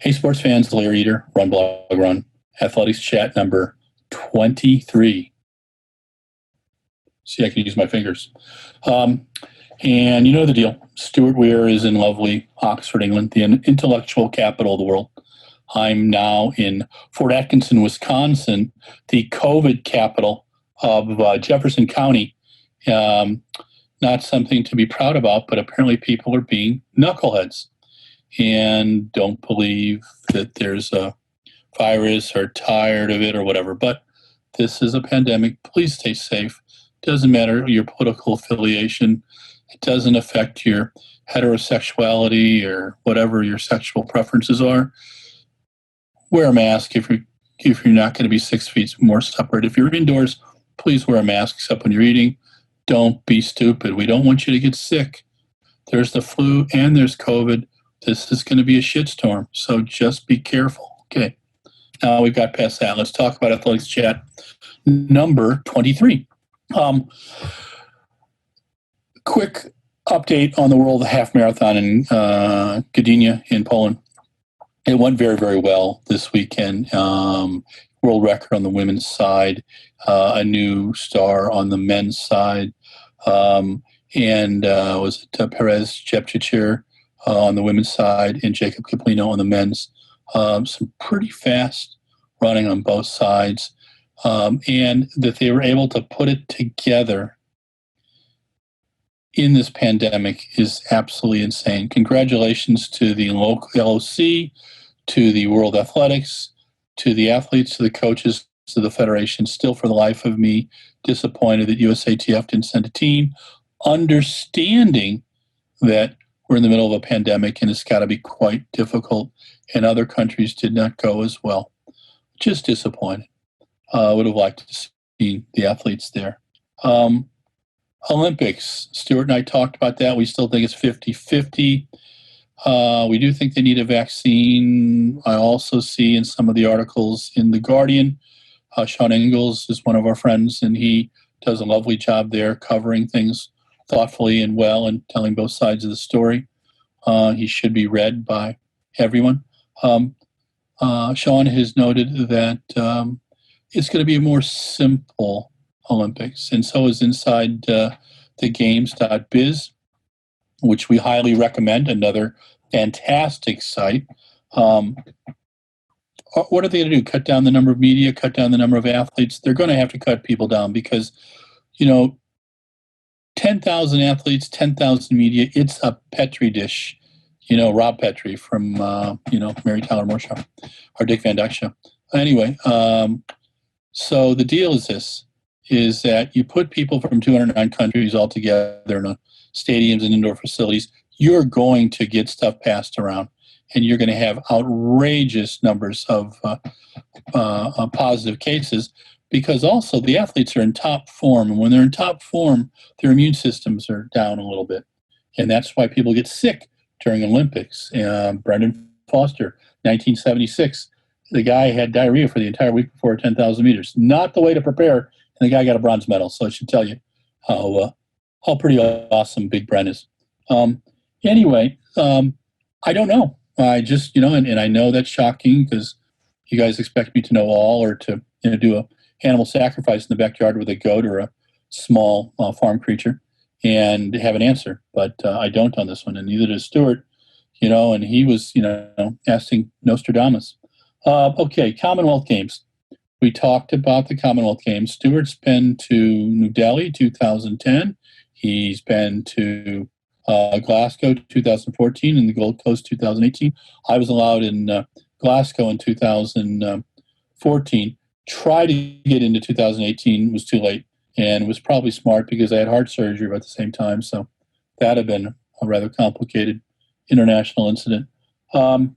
Hey, sports fans, Larry Eater, RunBlogRun, Athletics Chat number 23. See, I can use my fingers. And you know the deal. Stuart Weir is in lovely Oxford, England, the intellectual capital of the world. I'm now in Fort Atkinson, Wisconsin, the COVID capital of Jefferson County. Not something to be proud about, but apparently people are being knuckleheads and don't believe that there's a virus or tired of it or whatever. But this is a pandemic. Please stay safe. Doesn't matter your political affiliation. It doesn't affect your heterosexuality or whatever your sexual preferences are. Wear a mask if you're not going to be 6 feet more separate. If you're indoors, please wear a mask except when you're eating. Don't be stupid. We don't want you to get sick. There's the flu and there's COVID. This is going to be a shitstorm, so just be careful. Okay, now we've got past that. Let's talk about Athletics Chat number 23. Quick update on the World Half Marathon in Gdynia in Poland. It went very, very well this weekend. World record on the women's side, a new star on the men's side, and was it Perez Jepchirchir on the women's side and Jacob Kiplino on the men's. Some pretty fast running on both sides, and that they were able to put it together in this pandemic is absolutely insane. Congratulations to the local LOC, to the World Athletics, to the athletes, to the coaches, to the federation. Still, for the life of me, disappointed that USATF didn't send a team, understanding that we're in the middle of a pandemic and it's got to be quite difficult, and other countries did not go as well. Just disappointed. I would have liked to see the athletes there. Olympics, Stuart and I talked about that. We still think it's 50-50. We do think they need a vaccine. I also see in some of the articles in The Guardian, Sean Ingalls is one of our friends, and he does a lovely job there covering things thoughtfully and well and telling both sides of the story. He should be read by everyone. Sean has noted that it's going to be a more simple Olympics, and so is Inside the Games.biz, which we highly recommend, another fantastic site. What are they going to do? Cut down the number of media, cut down the number of athletes? They're going to have to cut people down because, 10,000 athletes, 10,000 media, it's a Petri dish. Rob Petrie from, Mary Tyler Moore Show, or Dick Van Dyke Show. Anyway, so the deal is that you put people from 209 countries all together in stadiums and indoor facilities, you're going to get stuff passed around, and you're going to have outrageous numbers of positive cases, because also the athletes are in top form, and when they're in top form, their immune systems are down a little bit, and that's why people get sick during Olympics. Brendan Foster, 1976, the guy had diarrhea for the entire week before 10,000 meters. Not the way to prepare, and the guy got a bronze medal, so I should tell you how pretty awesome Big Bren is. Anyway, I don't know. I just, and I know that's shocking because you guys expect me to know all, or to do a animal sacrifice in the backyard with a goat or a small farm creature and have an answer. But I don't on this one, and neither does Stuart, and he was, asking Nostradamus. Okay, Commonwealth Games. We talked about the Commonwealth Games. Stuart's been to New Delhi 2010. He's been to Glasgow 2014 and the Gold Coast 2018. I was allowed in Glasgow in 2014. Tried to get into 2018, was too late, and it was probably smart because I had heart surgery at the same time, so that had been a rather complicated international incident. But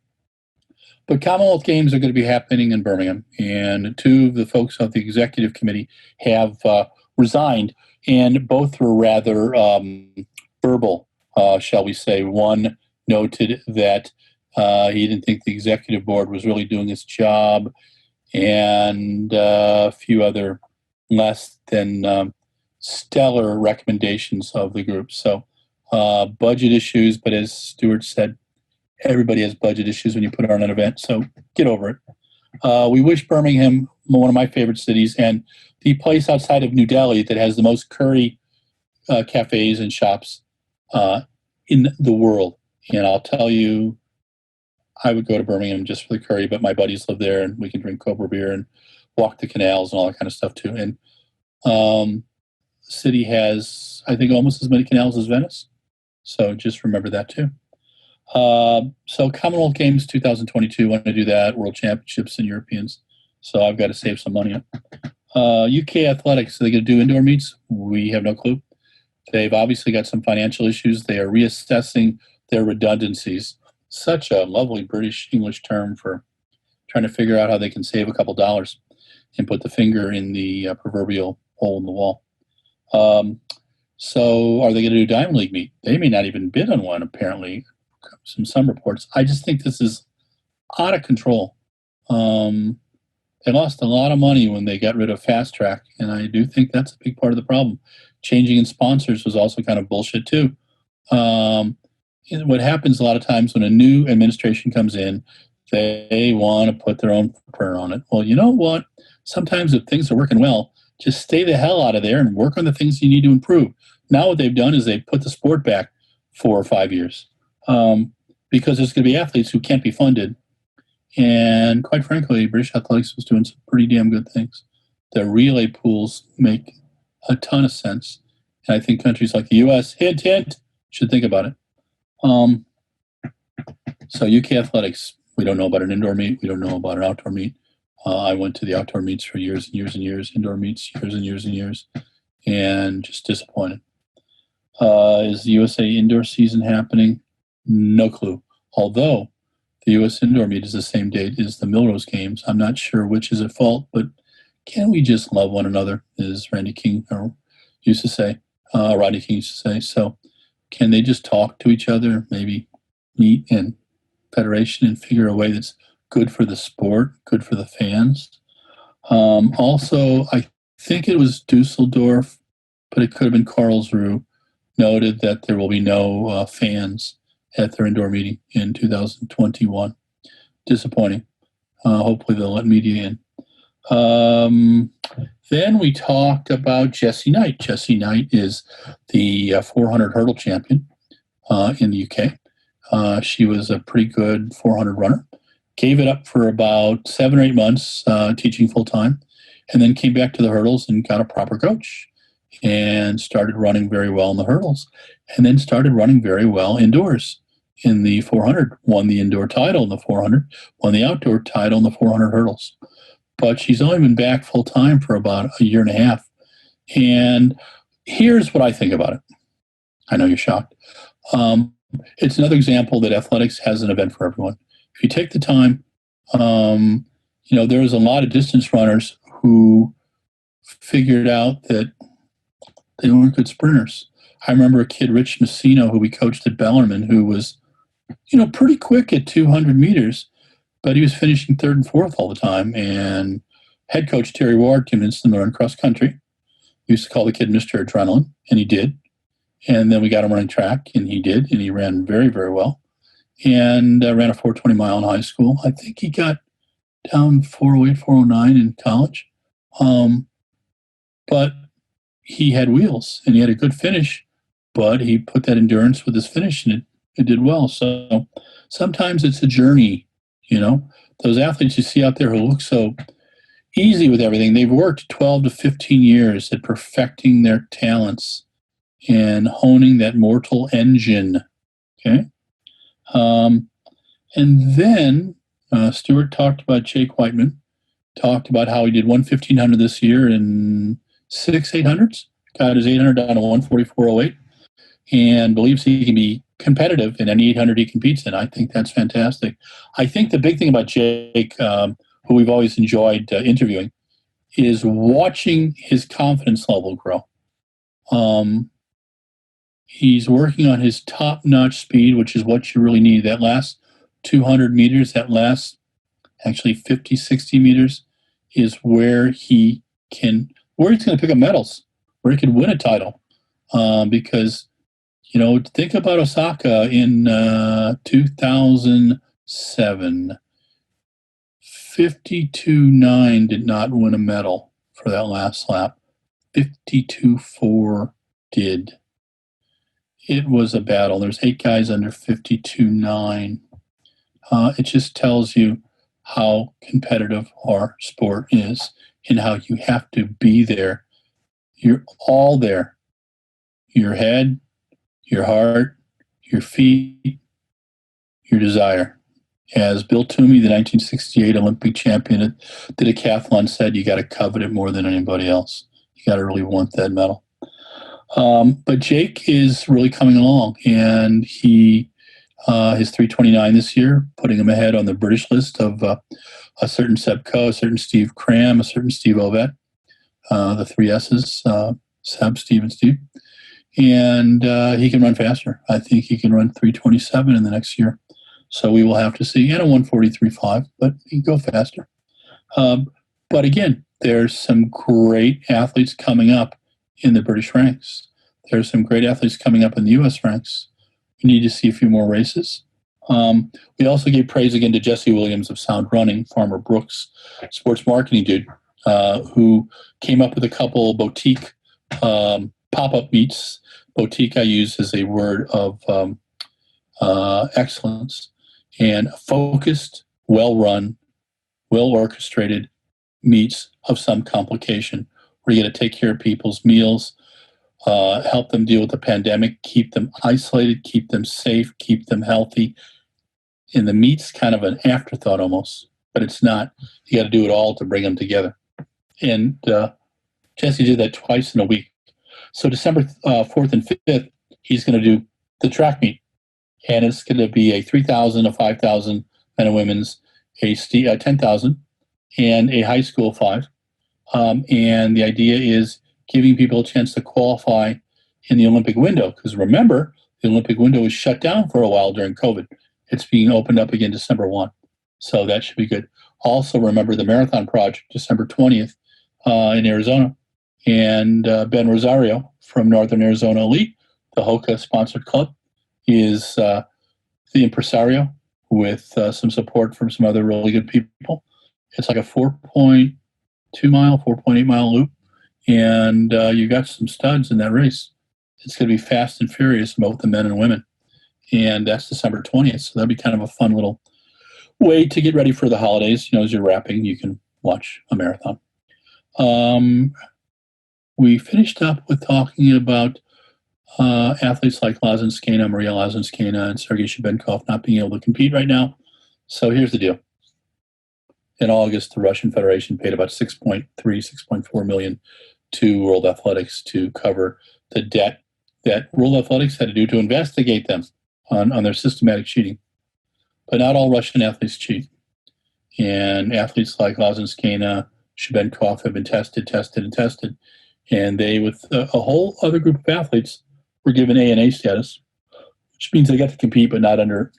Commonwealth Games are going to be happening in Birmingham, and two of the folks of the executive committee have resigned, and both were rather verbal, shall we say. One noted that he didn't think the executive board was really doing its job, and a few other less than stellar recommendations of the group. So budget issues, but as Stuart said, Everybody has budget issues when you put on an event, so get over it. We wish Birmingham, one of my favorite cities, and the place outside of New Delhi that has the most curry cafes and shops in the world. And I'll tell you, I would go to Birmingham just for the curry, but my buddies live there, and we can drink Cobra beer and walk the canals and all that kind of stuff too. And the city has, I think, almost as many canals as Venice. So just remember that too. So Commonwealth Games 2022, want to do that, World Championships and Europeans. So I've got to save some money up. UK Athletics, are they going to do indoor meets? We have no clue. They've obviously got some financial issues. They are reassessing their redundancies. Such a lovely British English term for trying to figure out how they can save a couple dollars and put the finger in the proverbial hole in the wall. So are they going to do Diamond League meet? They may not even bid on one, apparently. Some reports. I just think this is out of control. They lost a lot of money when they got rid of Fast Track, and I do think that's a big part of the problem. Changing in sponsors was also kind of bullshit too. What happens a lot of times when a new administration comes in, they want to put their own footprint on it. Well, you know what? Sometimes if things are working well, just stay the hell out of there and work on the things you need to improve. Now what they've done is they've put the sport back 4 or 5 years because there's going to be athletes who can't be funded. And quite frankly, British Athletics was doing some pretty damn good things. The relay pools make a ton of sense. And I think countries like the U.S., hint, hint, should think about it. So UK Athletics, we don't know about an indoor meet. We don't know about an outdoor meet. I went to the outdoor meets for years and years and years, indoor meets years and years and years, and just disappointed. Is the USA indoor season happening? No clue. Although the U.S. indoor meet is the same date as the Milrose Games. I'm not sure which is at fault, but can we just love one another, as Rodney King used to say. So can they just talk to each other, maybe meet in federation and figure a way that's good for the sport, good for the fans? Also, I think it was Dusseldorf, but it could have been Karlsruhe, noted that there will be no fans at their indoor meeting in 2021. Disappointing. Hopefully they'll let media in. Then we talked about Jessie Knight. Jessie Knight is the 400 hurdle champion in the UK. She was a pretty good 400 runner. Gave it up for about 7 or 8 months teaching full-time, and then came back to the hurdles and got a proper coach and started running very well in the hurdles, and then started running very well indoors in the 400, won the indoor title in the 400, won the outdoor title in the 400 hurdles. But she's only been back full-time for about a year and a half. And here's what I think about it. I know you're shocked. It's another example that athletics has an event for everyone. If you take the time, there's a lot of distance runners who figured out that they weren't good sprinters. I remember a kid, Rich Messino, who we coached at Bellarmine, who was, pretty quick at 200 meters, but he was finishing 3rd and 4th all the time. And head coach Terry Ward convinced him to run cross country. We used to call the kid Mr. Adrenaline, and he did. And then we got him running track, and he did, and he ran very, very well. And ran a 4:20 mile in high school. I think he got down 4:08, 4:09 in college. But he had wheels, and he had a good finish, but he put that endurance with his finish, and it did well. So sometimes it's a journey, Those athletes you see out there who look so easy with everything, they've worked 12 to 15 years at perfecting their talents and honing that mortal engine, okay? And then Stuart talked about Jake Whiteman, talked about how he did 1:1500 this year in 6 800s, got his 800 down to 1:44.08, and believes he can be competitive in any 800 he competes in. I think that's fantastic. I think the big thing about Jake, who we've always enjoyed interviewing, is watching his confidence level grow. He's working on his top-notch speed, which is what you really need. That last 200 meters, that last actually 50, 60 meters is where he's going to pick up medals, where he could win a title. Because, Think about Osaka in 2007. 52.9 did not win a medal for that last lap. 52.4 did. It was a battle. There's 8 guys under 52.9. It just tells you how competitive our sport is and how you have to be there. You're all there. Your head, your heart, your feet, your desire. As Bill Toomey, the 1968 Olympic champion at the decathlon, said, you got to covet it more than anybody else. You got to really want that medal. But Jake is really coming along, and he his 3:29 this year, putting him ahead on the British list of a certain Seb Coe, a certain Steve Cram, a certain Steve Ovett, the 3 S's, Seb, Steve, and Steve. And he can run faster. I think he can run 3:27 in the next year. So we will have to see. And a 1:43.5, but he can go faster. But again, there's some great athletes coming up in the British ranks. There's some great athletes coming up in the U.S. ranks. We need to see a few more races. We also gave praise again to Jesse Williams of Sound Running, Farmer Brooks, sports marketing dude, who came up with a couple boutique pop-up meets. Boutique I use as a word of excellence. And focused, well-run, well-orchestrated meets of some complication where you got to take care of people's meals, help them deal with the pandemic, keep them isolated, keep them safe, keep them healthy. And the meet's kind of an afterthought almost, but it's not. You got to do it all to bring them together. And Jesse did that twice in a week. So December 4th and 5th, he's going to do the track meet. And it's going to be a 3,000, a 5,000 men and women's, a 10,000, and a high school 5. And the idea is giving people a chance to qualify in the Olympic window. Because remember, the Olympic window was shut down for a while during COVID. It's being opened up again December 1. So that should be good. Also, remember the Marathon Project, December 20th in Arizona. And Ben Rosario from Northern Arizona Elite, the HOKA-sponsored club, is the impresario with some support from some other really good people. It's like a 4.2 mile, 4.8 mile loop, and you got some studs in that race. It's going to be fast and furious, both the men and women, and that's December 20th. So that'll be kind of a fun little way to get ready for the holidays. As you're wrapping, you can watch a marathon. We finished up with talking about athletes like Lazinskaya, Maria Lazinskaya, and Sergei Shabenkov not being able to compete right now. So here's the deal. In August, the Russian Federation paid about 6.4 million to World Athletics to cover the debt that World Athletics had to do to investigate them on their systematic cheating. But not all Russian athletes cheat. And athletes like Lazinskaya, Shabenkov have been tested. And they, with a whole other group of athletes, were given A&A status, which means they got to compete, but not under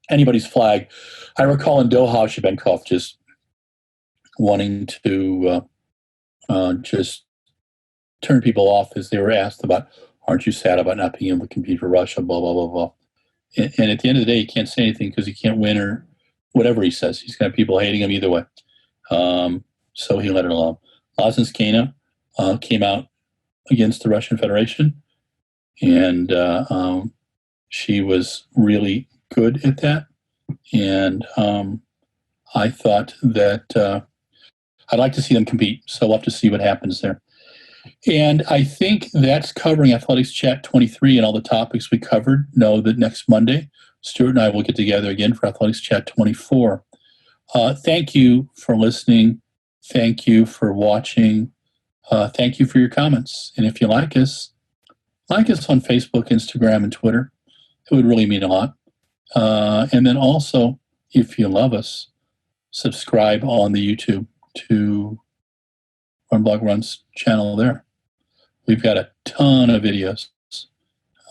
anybody's flag. I recall in Doha, Shabenkov just wanting to just turn people off as they were asked about, aren't you sad about not being able to compete for Russia, blah, blah, blah, blah. And at the end of the day, he can't say anything because he can't win or whatever he says. He's got people hating him either way. So he let it alone. Lazinskaya came out against the Russian Federation, and she was really good at that. And I thought that I'd like to see them compete, so we'll have to see what happens there. And I think that's covering Athletics Chat 23 and all the topics we covered. Know that next Monday, Stuart and I will get together again for Athletics Chat 24. Thank you for listening. Thank you for watching. Thank you for your comments. And if you like us on Facebook, Instagram, and Twitter. It would really mean a lot. And then also, if you love us, subscribe on the YouTube to RunBlogRun's channel there. We've got a ton of videos.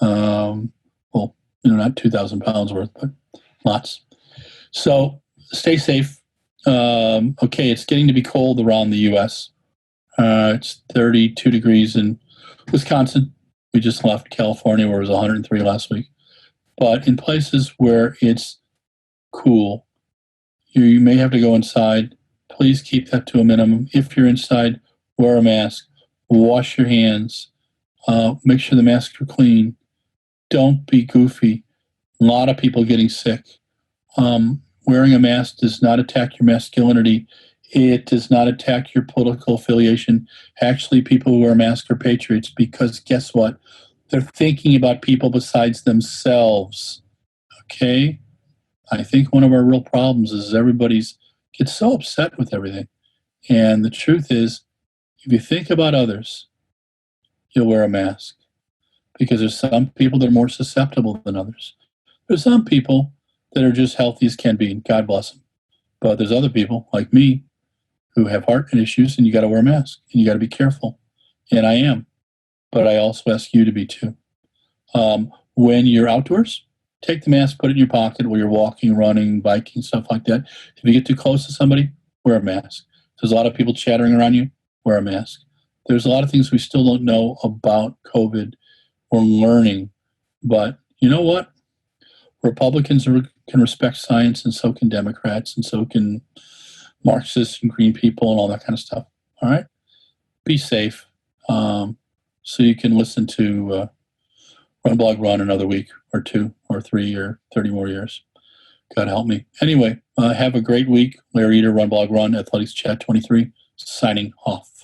Not 2,000 pounds worth, but lots. So stay safe. Okay, it's getting to be cold around the U.S. It's 32 degrees in Wisconsin. We just left California where it was 103 last week. But in places where it's cool, you may have to go inside. Please keep that to a minimum. If you're inside, wear a mask, wash your hands, make sure the masks are clean. Don't be goofy. A lot of people getting sick. Wearing a mask does not attack your masculinity. It does not attack your political affiliation. Actually, people who wear masks are patriots because guess what? They're thinking about people besides themselves. Okay? I think one of our real problems is everybody's gets so upset with everything. And the truth is, if you think about others, you'll wear a mask. Because there's some people that are more susceptible than others. There's some people that are just healthy as can be, and God bless them. But there's other people like me who have heart issues, and you got to wear a mask, and you got to be careful. And I am. But I also ask you to be too. When you're outdoors, take the mask, put it in your pocket while you're walking, running, biking, stuff like that. If you get too close to somebody, wear a mask. There's a lot of people chattering around you, wear a mask. There's a lot of things we still don't know about COVID. We're learning. But you know what? Republicans can respect science, and so can Democrats, and so can Marxists and green people and all that kind of stuff. All right? Be safe. So you can listen to RunBlogRun another week or 2 or 3 or 30 more years. God help me. Anyway, have a great week. Larry Eater, RunBlogRun, Athletics Chat 23, signing off.